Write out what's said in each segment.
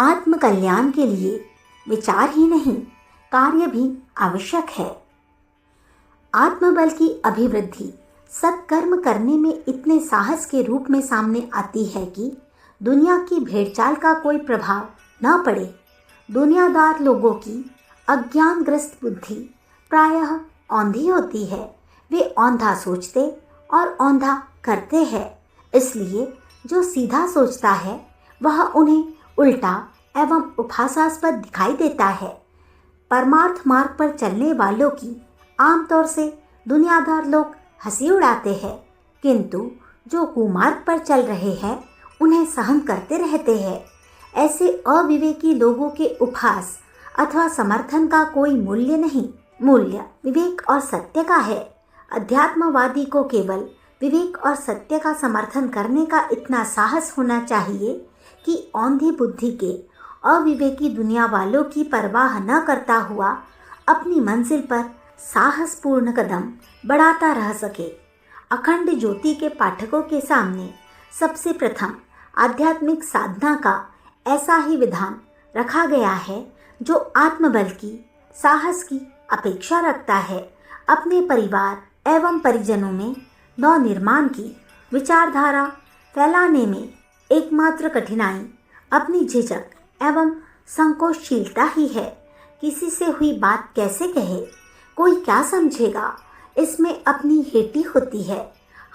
आत्म कल्याण के लिए विचार ही नहीं, कार्य भी आवश्यक है। आत्मबल की अभिवृद्धि सत्कर्म करने में इतने साहस के रूप में सामने आती है कि दुनिया की भेड़चाल का कोई प्रभाव न पड़े। दुनियादार लोगों की अज्ञानग्रस्त बुद्धि प्रायः औंधी होती है। वे औंधा सोचते और औंधा करते हैं। इसलिए जो सीधा सोचता है वह उन्हें उल्टा एवं उपहासास्पद दिखाई देता है। परमार्थ मार्ग पर चलने वालों की आमतौर से दुनियादार लोग हंसी उड़ाते हैं, किंतु जो कुमार्ग पर चल रहे हैं उन्हें सहन करते रहते हैं। ऐसे अविवेकी लोगों के उपहास अथवा समर्थन का कोई मूल्य नहीं। मूल्य विवेक और सत्य का है। अध्यात्मवादी को केवल विवेक और सत्य का समर्थन करने का इतना साहस होना चाहिए कि औंधी बुद्धि के अविवेकी दुनिया वालों की परवाह न करता हुआ अपनी मंजिल पर साहसपूर्ण कदम बढ़ाता रह सके। अखंड ज्योति के पाठकों के सामने सबसे प्रथम आध्यात्मिक साधना का ऐसा ही विधान रखा गया है जो आत्मबल की, साहस की अपेक्षा रखता है। अपने परिवार एवं परिजनों में नवनिर्माण की विचारधारा फैलाने में एकमात्र कठिनाई अपनी झिझक एवं संकोचशीलता ही है। किसी से हुई बात कैसे कहे, कोई क्या समझेगा, इसमें अपनी हेटी होती है।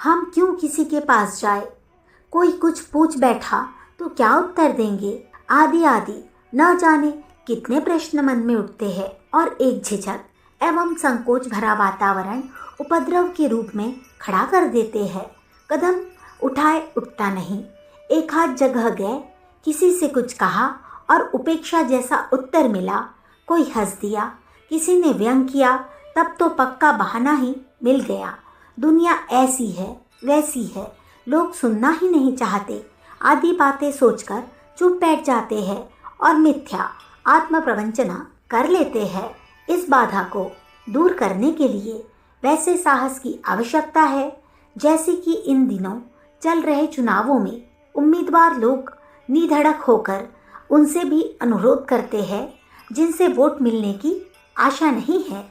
हम क्यों किसी के पास जाए, कोई कुछ पूछ बैठा तो क्या उत्तर देंगे, आदि आदि न जाने कितने प्रश्न मन में उठते हैं और एक झिझक एवं संकोच भरा वातावरण उपद्रव के रूप में खड़ा कर देते हैं। कदम उठाए उठता नहीं। एक हाथ जगह गए, किसी से कुछ कहा और उपेक्षा जैसा उत्तर मिला। कोई हंस दिया, किसी ने व्यंग किया, तब तो पक्का बहाना ही मिल गया। दुनिया ऐसी है वैसी है, लोग सुनना ही नहीं चाहते, आदि बातें सोचकर चुप बैठ जाते हैं और मिथ्या आत्म प्रवंचना कर लेते हैं। इस बाधा को दूर करने के लिए वैसे साहस की आवश्यकता है जैसे कि इन दिनों चल रहे चुनावों में उम्मीदवार लोग निधड़क होकर उनसे भी अनुरोध करते हैं जिनसे वोट मिलने की आशा नहीं है।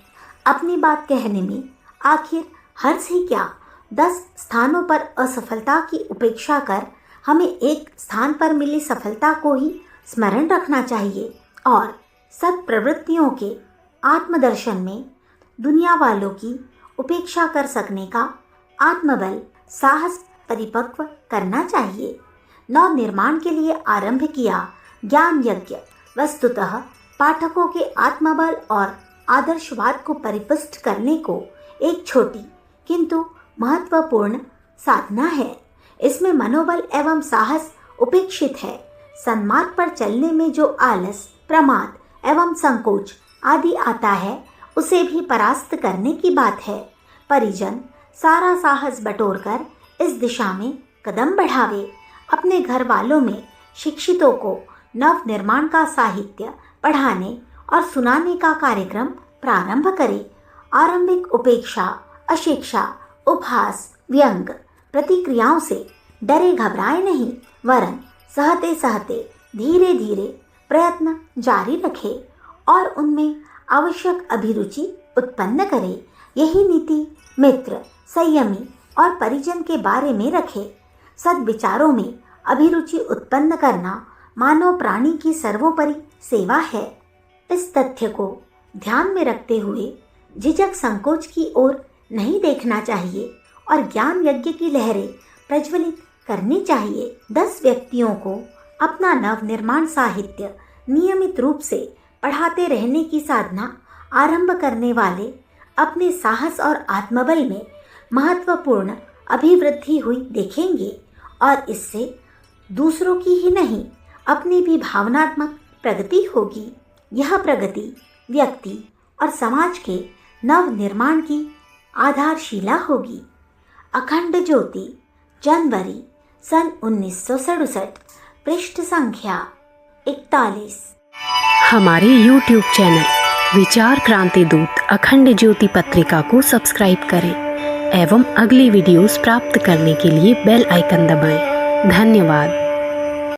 अपनी बात कहने में आखिर हर्ष ही क्या। 10 स्थानों पर असफलता की उपेक्षा कर हमें एक स्थान पर मिली सफलता को ही स्मरण रखना चाहिए और सत्प्रवृत्तियों के आत्मदर्शन में दुनिया वालों की उपेक्षा कर सकने का आत्मबल, साहस परिपक्व करना चाहिए। नव निर्माण के लिए आरंभ किया ज्ञान यज्ञ वस्तुतः पाठकों के आत्मबल और आदर्शवाद को परिपुष्ट करने को एक छोटी किंतु महत्वपूर्ण साधना है। इसमें मनोबल एवं साहस उपेक्षित है। सन्मार्ग पर चलने में जो आलस, प्रमाद एवं संकोच आदि आता है उसे भी परास्त करने की बात है। परिजन सारा साहस बटोरकर इस दिशा में कदम बढ़ावे। अपने घर वालों में शिक्षितों को नव निर्माण का साहित्य पढ़ाने और सुनाने का कार्यक्रम प्रारंभ करे। आरंभिक उपेक्षा, अशिक्षा, उपहास, व्यंग प्रतिक्रियाओं से डरे घबराए नहीं, वरन सहते सहते धीरे धीरे प्रयत्न जारी रखे और उनमें आवश्यक अभिरुचि उत्पन्न करे। यही नीति मित्र, संयमी और परिजन के बारे में रखे। सद्विचारों में अभिरुचि उत्पन्न करना मानव प्राणी की सर्वोपरि सेवा है। इस तथ्य को ध्यान में रखते हुए झिझक संकोच की ओर नहीं देखना चाहिए और ज्ञान यज्ञ की लहरें प्रज्वलित करनी चाहिए। 10 व्यक्तियों को अपना नव निर्माण साहित्य नियमित रूप से पढ़ाते रहने की साधना आरंभ करने वाले अपने साहस और आत्मबल में महत्वपूर्ण अभिवृद्धि हुई देखेंगे और इससे दूसरों की ही नहीं अपनी भी भावनात्मक प्रगति होगी। यह प्रगति व्यक्ति और समाज के नव निर्माण की आधारशिला होगी। अखंड ज्योति, जनवरी सन 1967, पृष्ठ संख्या 41। हमारे YouTube चैनल विचार क्रांति दूत अखंड ज्योति पत्रिका को सब्सक्राइब करें एवं अगली वीडियोस प्राप्त करने के लिए बेल आइकन दबाएं। धन्यवाद।